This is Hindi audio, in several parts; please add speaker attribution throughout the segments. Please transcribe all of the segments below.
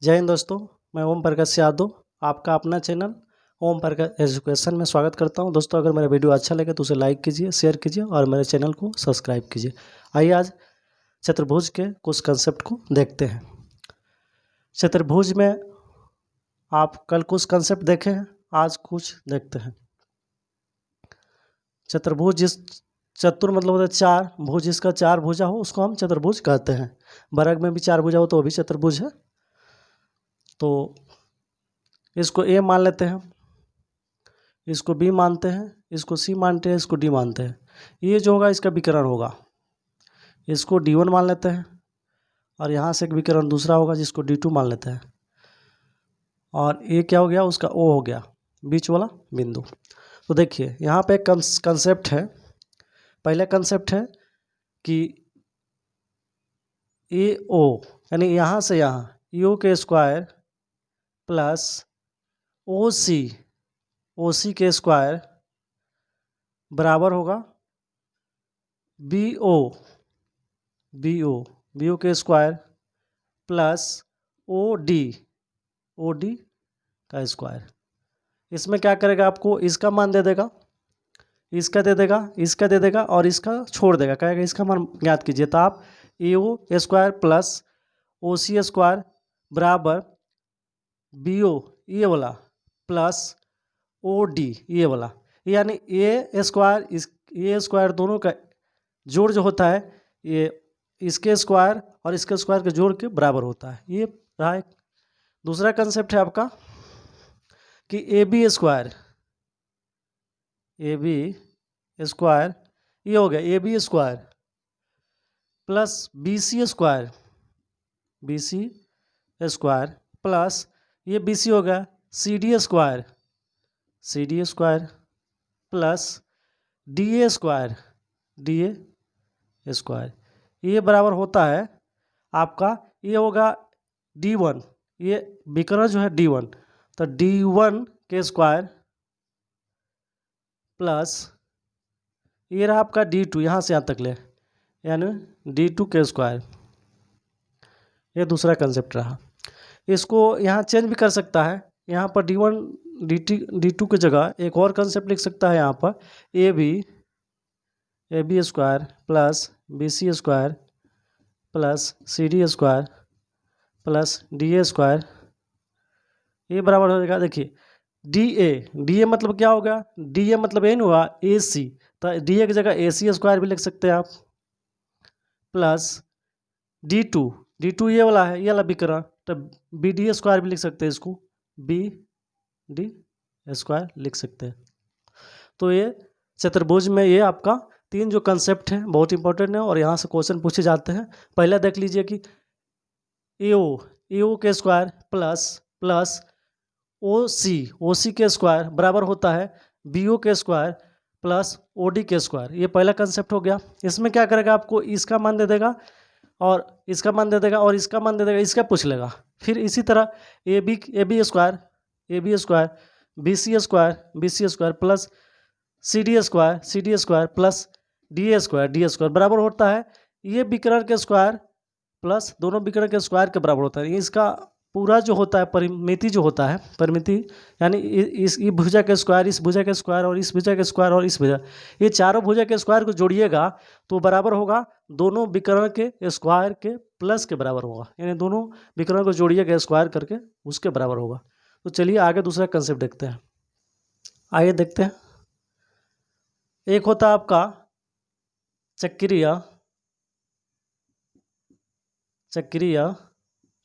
Speaker 1: जय हिंद दोस्तों, मैं ओम प्रकाश यादव आपका अपना चैनल ओम प्रकाश एजुकेशन में स्वागत करता हूं। दोस्तों, अगर मेरा वीडियो अच्छा लगे तो उसे लाइक कीजिए, शेयर कीजिए और मेरे चैनल को सब्सक्राइब कीजिए। आइए आज चतुर्भुज के कुछ कंसेप्ट को देखते हैं। चतुर्भुज में आप कल कुछ कंसेप्ट देखे हैं, आज कुछ देखते हैं। चतुर्भुज जिस चतुर मतलब होता है चार, भुज जिसका चार भुजा हो उसको हम चतुर्भुज कहते हैं। वर्ग में भी चार भुजा हो तो वो भी चतुर्भुज है। तो इसको ए मान लेते हैं, इसको बी मानते हैं, इसको सी मानते हैं, इसको डी मानते हैं। ये जो होगा इसका विकर्ण होगा। इसको D1 मान लेते हैं और यहाँ से एक विकर्ण दूसरा होगा जिसको D2 मान लेते हैं। और ये क्या हो गया, उसका O हो गया, बीच वाला बिंदु। तो देखिए यहाँ पे एक कंसेप्ट है। पहला कंसेप्ट है कि AO यानी यहाँ से यहाँ EO के स्क्वायर प्लस OC के स्क्वायर बराबर होगा BO के स्क्वायर प्लस OD का स्क्वायर। इसमें क्या करेगा, आपको इसका मान दे देगा, इसका दे देगा, इसका दे देगा और इसका छोड़ देगा, कहेगा इसका मान ज्ञात कीजिए। तो आप AO square plus OC square बराबर BO ये वाला प्लस OD ये वाला, यानी ए स्क्वायर दोनों का जोड़ जो होता है ये इसके स्क्वायर और इसके स्क्वायर के जोड़ के बराबर होता है। ये रहा एक। दूसरा कंसेप्ट है आपका कि AB स्क्वायर ये हो गया AB square plus BC square plus ये BC हो गया CD square plus DA square ये बराबर होता है आपका, ये होगा D1, ये विकर्ण जो है D1, तो D1 के स्क्वायर प्लस ये रहा आपका D2, यहाँ से यहाँ तक ले यानी D2 के स्क्वायर। ये दूसरा कंसेप्ट रहा। इसको यहाँ चेंज भी कर सकता है, यहाँ पर D1 D2 की जगह एक और कंसेप्ट लिख सकता है। यहाँ पर AB square plus BC square plus CD square plus DA square ये बराबर हो जाएगा। देखिए DA मतलब क्या होगा, DA मतलब ये नहीं हुआ AC, तो DA की जगह AC स्क्वायर भी लिख सकते हैं आप प्लस D2 ये वाला है, ये वाला विकर्ण, तो BD स्क्वायर भी लिख सकते हैं, इसको BD स्क्वायर लिख सकते हैं। तो ये चतुर्भुज में ये आपका तीन जो कंसेप्ट हैं बहुत इंपॉर्टेंट है और यहाँ से क्वेश्चन पूछे जाते हैं। पहला देख लीजिए कि AO के स्क्वायर प्लस OC के स्क्वायर बराबर होता है BO के स्क्वायर प्लस OD के स्क्वायर। ये पहला कंसेप्ट हो गया। इसमें क्या करेगा, आपको इसका मान दे देगा और इसका मान दे देगा और इसका मान दे देगा, इसका पूछ लेगा। फिर इसी तरह AB square BC square plus CD square plus DA square बराबर होता है ये विकर्ण के स्क्वायर प्लस दोनों विकर्ण के स्क्वायर के बराबर होता है। इसका पूरा जो होता है परिमिति यानी इस भुजा के स्क्वायर, इस भुजा के स्क्वायर और इस भुजा के स्क्वायर और इस भुजा, ये चारों भुजा के स्क्वायर को जोड़िएगा तो बराबर होगा दोनों विकर्ण के स्क्वायर के प्लस के बराबर होगा, यानी दोनों विकर्ण को जोड़िएगा स्क्वायर करके उसके बराबर होगा। तो चलिए आगे दूसरा कंसेप्ट देखते हैं। आइए देखते हैं। एक होता है आपका चक्रीय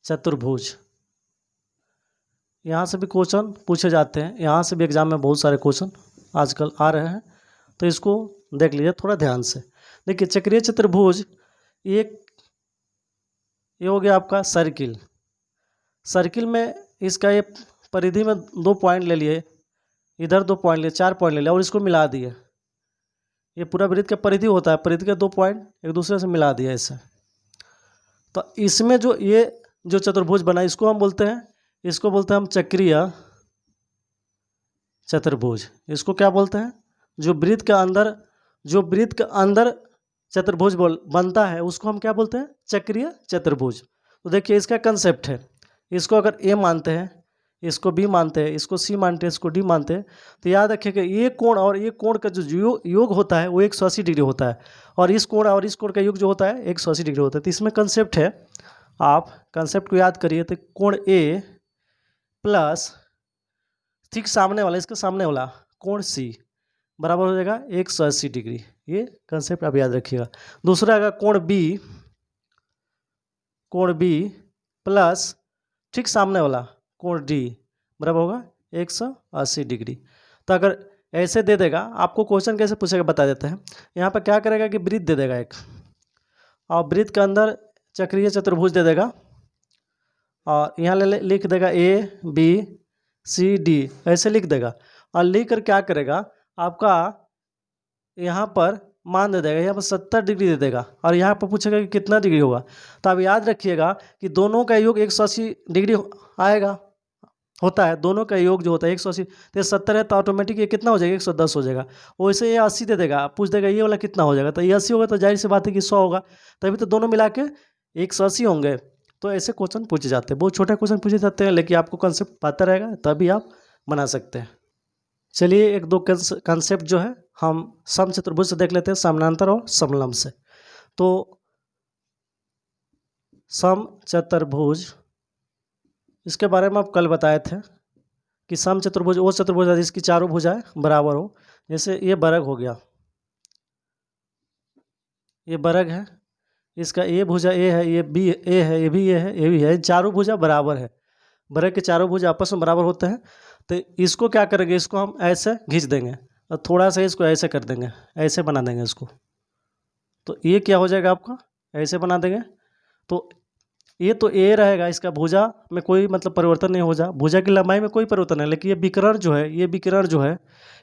Speaker 1: चतुर्भुज। यहाँ से भी क्वेश्चन पूछे जाते हैं, यहाँ से भी एग्जाम में बहुत सारे क्वेश्चन आजकल आ रहे हैं, तो इसको देख लीजिए थोड़ा ध्यान से। देखिए चक्रीय चतुर्भुज ये हो गया आपका सर्किल में इसका ये परिधि में 2 पॉइंट ले लिए, इधर 2 पॉइंट लिए, 4 पॉइंट ले लिया और इसको मिला दिए। ये पूरा वृत्त का परिधि होता है, परिधि के 2 पॉइंट एक दूसरे से मिला दिया इसे। तो इसमें जो ये जो चतुर्भुज बना इसको बोलते हैं हम चक्रीय चतुर्भुज। इसको क्या बोलते हैं, जो वृत्त के अंदर चतुर्भुज बनता है उसको हम क्या बोलते हैं, चक्रीय चतुर्भुज। तो देखिए इसका कंसेप्ट है इसको अगर ए मानते हैं, इसको बी मानते हैं, इसको सी मानते हैं, इसको डी मानते हैं, तो याद रखिएगा ये कोण और ये कोण का जो योग होता है वो 180 डिग्री होता है, और इस कोण और इस कोण का योग जो होता है 180 डिग्री होता है। तो इसमें कंसेप्ट है, आप कंसेप्ट को याद करिए, तो कोण ए प्लस ठीक सामने वाला, इसके सामने वाला कोण सी बराबर हो जाएगा 180 डिग्री। ये कंसेप्ट आप याद रखिएगा। दूसरा आएगा कोण बी प्लस ठीक सामने वाला कोण डी बराबर होगा 180 डिग्री। तो अगर ऐसे दे देगा, आपको क्वेश्चन कैसे पूछेगा बता देते हैं। यहाँ पर क्या करेगा कि वृत्त दे देगा एक, और वृत्त के अंदर चक्रीय चतुर्भुज दे देगा, और यहाँ लिख देगा ए बी सी डी, ऐसे लिख देगा। और लिख कर क्या करेगा, आपका यहाँ पर मान दे देगा, यहाँ पर 70 डिग्री दे देगा, और यहाँ पर पूछेगा कि कितना डिग्री होगा। तो आप याद रखिएगा कि दोनों का योग 180 डिग्री आएगा, होता है। दोनों का योग जो होता है 180, तो 70 है तो ऑटोमेटिक ये कितना हो जाएगा 110 हो जाएगा। वैसे ये 80 दे देगा, पूछ देगा ये वाला कितना हो जाएगा, तो ये 80 होगा, तो जाहिर सी बात है कि 100 होगा, तभी तो दोनों मिला के 180 होंगे। तो ऐसे क्वेश्चन पूछे जाते हैं, बहुत छोटे क्वेश्चन पूछे जाते हैं, लेकिन आपको कंसेप्ट पता रहेगा तभी आप बना सकते हैं। चलिए एक दो कंसेप्ट जो है हम समचतुर्भुज से देख लेते हैं, समानांतर और समलंब से। तो समचतुर्भुज, इसके बारे में आप कल बताए थे कि समचतुर्भुज वो चतुर्भुज है जिसकी चारों भुजाएं बराबर हो। जैसे ये वर्ग हो गया, ये वर्ग है, इसका ए भुजा ए है, ये बी ए है, ये भी ए है, ये भी है, चारों भुजा बराबर है। वर्ग के चारों भुजा आपस में बराबर होते हैं। तो इसको क्या करेंगे, इसको हम ऐसे खींच देंगे और थोड़ा सा इसको ऐसे कर देंगे, ऐसे बना देंगे इसको। तो ये क्या हो जाएगा आपका, ऐसे बना देंगे। तो ये तो ए रहेगा, इसका भुजा में कोई मतलब परिवर्तन नहीं हो जा, भुजा की लंबाई में कोई परिवर्तन नहीं, लेकिन ये विकर्ण जो है,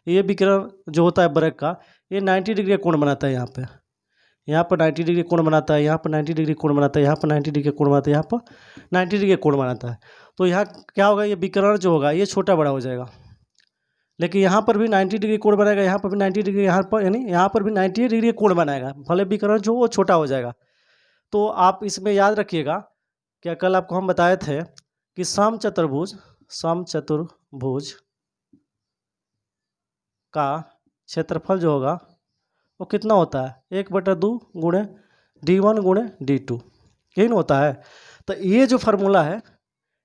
Speaker 1: ये विकर्ण जो होता है वर्ग का, ये 90 डिग्री कोण बनाता है। यहाँ पर 90 डिग्री कोण बनाता है, यहाँ पर 90 डिग्री कोण बनाता है, यहाँ पर 90 डिग्री कोण बनाता है, यहाँ पर 90 डिग्री कोण बनाता है। तो यहाँ क्या होगा, ये विकर्ण जो होगा ये छोटा बड़ा हो जाएगा, लेकिन यहाँ पर भी 90 डिग्री कोण बनाएगा, यहाँ पर भी 90 डिग्री, यहाँ पर यानी यहाँ पर भी 90 डिग्री कोण बनाएगा, भले विकर्ण जो वो छोटा हो जाएगा। तो आप इसमें याद रखिएगा, क्या कल आपको हम बताए थे कि समचतुर्भुज का क्षेत्रफल जो होगा वो कितना होता है, 1/2 गुणे d1 गुणे d2, यही ना होता है। तो ये जो फार्मूला है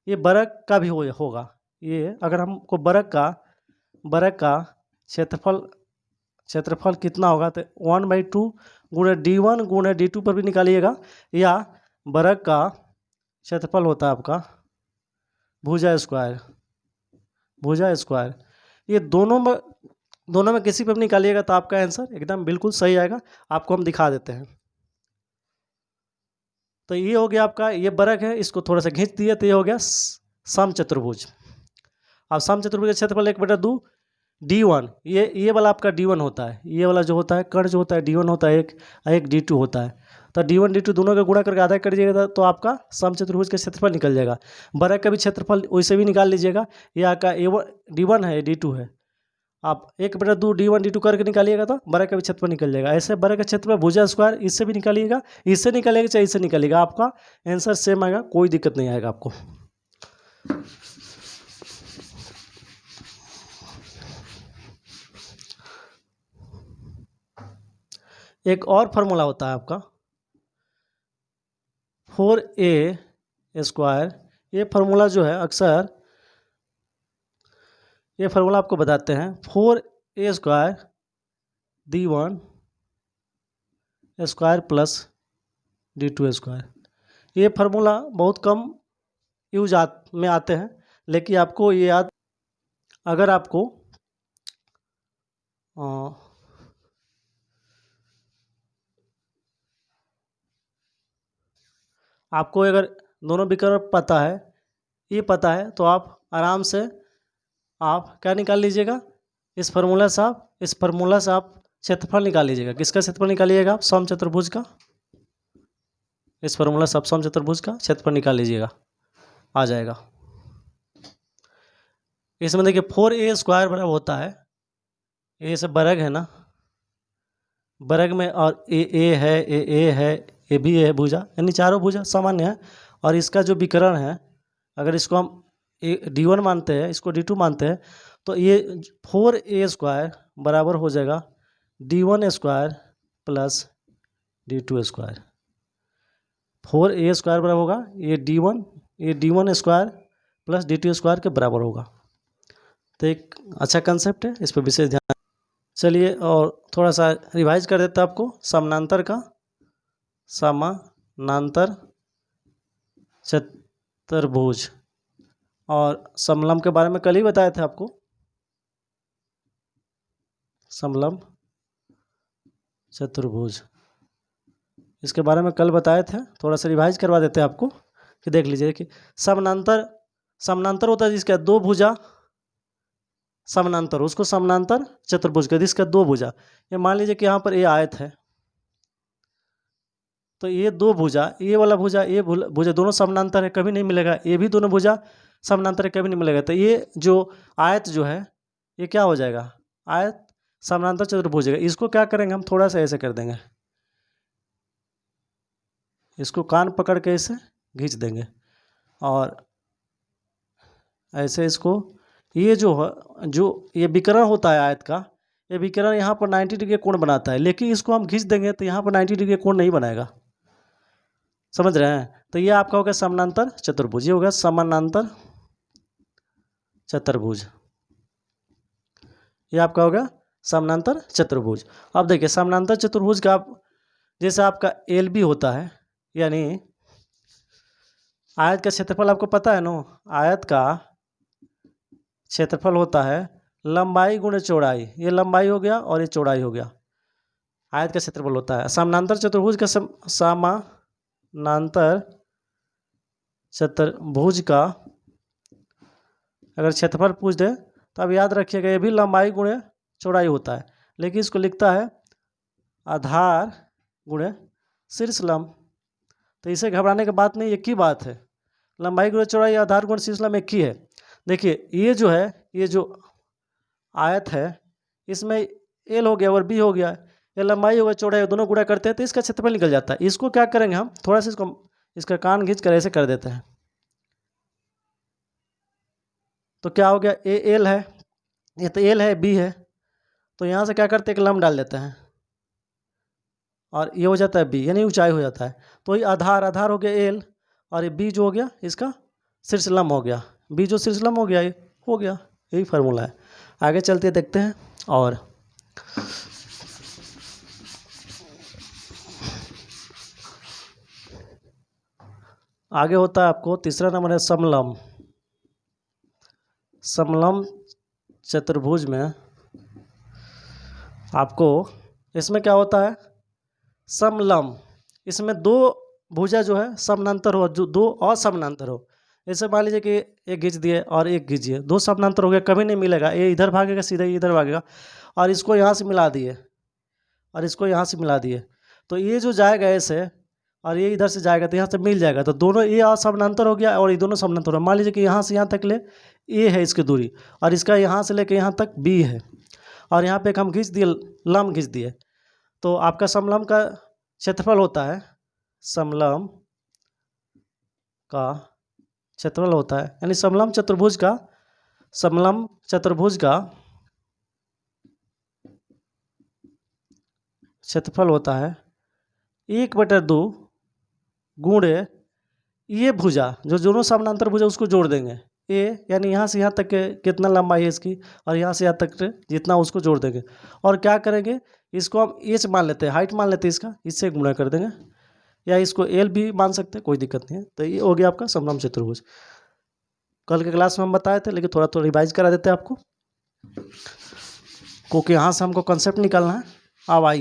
Speaker 1: ये वर्ग का भी होगा। ये अगर हमको वर्ग का क्षेत्रफल कितना होगा, तो 1/2 गुणे d1 गुणे d2 पर भी निकालिएगा, या वर्ग का क्षेत्रफल होता है आपका भुजा स्क्वायर। ये दोनों में किसी पर भी निकालिएगा तो आपका आंसर एकदम बिल्कुल सही आएगा। आपको हम दिखा देते हैं। तो ये हो गया आपका, ये वर्ग है, इसको थोड़ा सा खींच दिया तो ये हो गया समचतुर्भुज। अब समचतुर्भुज का क्षेत्रफल 1/2 d1, ये वाला आपका d1 होता है, ये वाला जो होता है कर्ण जो होता है d1 होता है, एक d2 होता है। तो d1 d2 दोनों का गुणा करके आधा कर दीजिएगा तो आपका समचतुर्भुज का क्षेत्रफल निकल जाएगा। वर्ग का भी क्षेत्रफल वैसे भी निकाल लीजिएगा, ये आपका d1 है, d2 है, आप 1/2 d1 d2 करके निकालिएगा तो वर्ग का भी क्षेत्रफल निकल जाएगा। ऐसे वर्ग का क्षेत्रफल भुजा स्क्वायर, इससे भी निकालिएगा, इससे निकालिएगा चाहे इससे निकालिएगा, आपका आंसर सेम आएगा, कोई दिक्कत नहीं आएगा आपको। एक और फार्मूला होता है आपका 4a²। ये फार्मूला जो है अक्सर ये फार्मूला आपको बताते हैं, 4a² d1 square plus d2 square. ये फार्मूला बहुत कम यूज में आते हैं, लेकिन आपको ये याद, अगर आपको अगर दोनों विकल्प पता है, ये पता है, तो आप आराम से आप क्या निकाल लीजिएगा, इस फार्मूला से आप क्षेत्रफल निकाल लीजिएगा। किसका क्षेत्रफल निकालिएगा आप, समचतुर्भुज का। इस फार्मूला से आप समचतुर्भुज का क्षेत्रफल निकाल लीजिएगा, आ जाएगा। इसमें देखिए 4a² बराबर होता है, ए से वर्ग है ना, वर्ग में, और ए है, ए भी है भुजा, यानी चारों भुजा सामान्य है, और इसका जो विकर्ण है अगर इसको हम D1 मानते हैं, इसको D2 मानते हैं, तो ये 4A² बराबर हो जाएगा D1² प्लस D2²। 4A² बराबर होगा ये D1² प्लस D2² के बराबर होगा। तो एक अच्छा कंसेप्ट है, इस पर विशेष ध्यान। चलिए और थोड़ा सा रिवाइज कर देता आपको समानांतर का। समानांतर चतुर्भुज और समलंब के बारे में कल ही बताए थे आपको। समलंब चतुर्भुज इसके बारे में कल बताए थे, थोड़ा सा रिवाइज करवा देते हैं आपको कि देख लीजिए कि समानांतर होता है जिसका दो भुजा समानांतर, उसको समानांतर चतुर्भुज कहते हैं, जिसका दो भुजा। ये मान लीजिए कि यहाँ पर ये आयत है, तो ये दो भुजा, ये वाला भुजा ये भुजा दोनों समानांतर है, कभी नहीं मिलेगा। ये भी दोनों भुजा समानांतर है, कभी नहीं मिलेगा। तो ये जो आयत जो है ये क्या हो जाएगा, आयत समानांतर चतुर्भुज है। इसको क्या करेंगे हम, थोड़ा सा ऐसे कर देंगे, इसको कान पकड़ के ऐसे खींच देंगे और ऐसे इसको, ये जो ये विकर्ण होता है आयत का, ये विकर्ण यहाँ पर 90 डिग्री कोण बनाता है, लेकिन इसको हम खींच देंगे तो यहाँ पर 90 डिग्री कोण नहीं बनाएगा। समझ रहे हैं? तो ये आपका हो गया समानांतर चतुर्भुज, ये हो गया समानांतर चतुर्भुज, ये आपका हो गया समानांतर चतुर्भुज। अब देखिए समानांतर चतुर्भुज का जैसे आपका एल बी होता है, यानी आयत का क्षेत्रफल आपको पता है नो, आयत का क्षेत्रफल होता है लंबाई गुणे चौड़ाई। ये लंबाई हो गया और ये चौड़ाई हो गया, आयत का क्षेत्रफल होता है। समानांतर चतुर्भुज का समानांतर चतुर्भुज का अगर क्षेत्रफल पूछ दे तो अब याद रखिएगा ये भी लंबाई गुणे चौड़ाई होता है, लेकिन इसको लिखता है आधार गुणे शीर्ष लंब। तो इसे घबराने की बात नहीं, एक ही बात है, लंबाई गुणे चौड़ाई आधार गुणे शीर्ष लंब एक ही है। देखिए ये जो है, ये जो आयत है इसमें एल हो गया और बी हो गया, ये लंबाई हो गया चौड़ाई, दोनों गुणा करते हैं तो इसका क्षेत्रफल निकल जाता है। इसको क्या करेंगे हम, थोड़ा सा इसका कान खींच कर ऐसे कर देते हैं, तो क्या हो गया, ए एल है, ये तो एल है, बी है, तो यहाँ से क्या करते हैं एक लंब डाल देते हैं और ये हो जाता है बी, यानी ऊंचाई हो जाता है। तो ये आधार हो गया एल और ये बी जो हो गया इसका शीर्ष लंब हो गया, बी जो शीर्ष लंब हो गया ये हो गया, यही फार्मूला है। आगे चलते देखते हैं और आगे होता है आपको तीसरा नंबर है समलंब। समलंब चतुर्भुज में आपको इसमें क्या होता है, समलंब, इसमें दो भुजा जो है समानांतर हो, जो दो असमानांतर हो। जैसे मान लीजिए कि एक खींच दिए और एक खींचिए, दो समानांतर हो गया, कभी नहीं मिलेगा, ये इधर भागेगा सीधा इधर भागेगा, और इसको यहाँ से मिला दिए और इसको यहाँ से मिला दिए, तो ये जो जाएगा ऐसे और ये इधर से जाएगा तो यहाँ से मिल जाएगा, तो दोनों ये असमानांतर हो गया और ये दोनों समानांतर हो। मान लीजिए कि यहाँ से यहाँ तक ले ए है इसकी दूरी और इसका यहाँ से लेकर यहाँ तक बी है, और यहाँ पे हम खींच दिए, लंब खींच दिए, तो आपका समलंब का क्षेत्रफल होता है, समलंब का क्षेत्रफल होता है, यानी समलंब चतुर्भुज का क्षेत्रफल होता है 1/2 गुणे ये भुजा, जो दोनों समानांतर भुजा उसको जोड़ देंगे, ए यानी यहाँ से यहाँ तक के कितना लंबाई है इसकी, और यहाँ से यहाँ तक जितना उसको जोड़ देंगे, और क्या करेंगे इसको हम एच मान लेते हैं, हाइट मान लेते हैं इसका, इससे गुणा कर देंगे, या इसको एल भी मान सकते हैं, कोई दिक्कत नहीं है। तो ये हो गया आपका समलंब चतुर्भुज। कल के क्लास में हम बताए थे, लेकिन थोड़ा थोड़ा रिवाइज करा देते हैं आपको, क्योंकि यहाँ से हमको कंसेप्ट निकालना है। अब आइए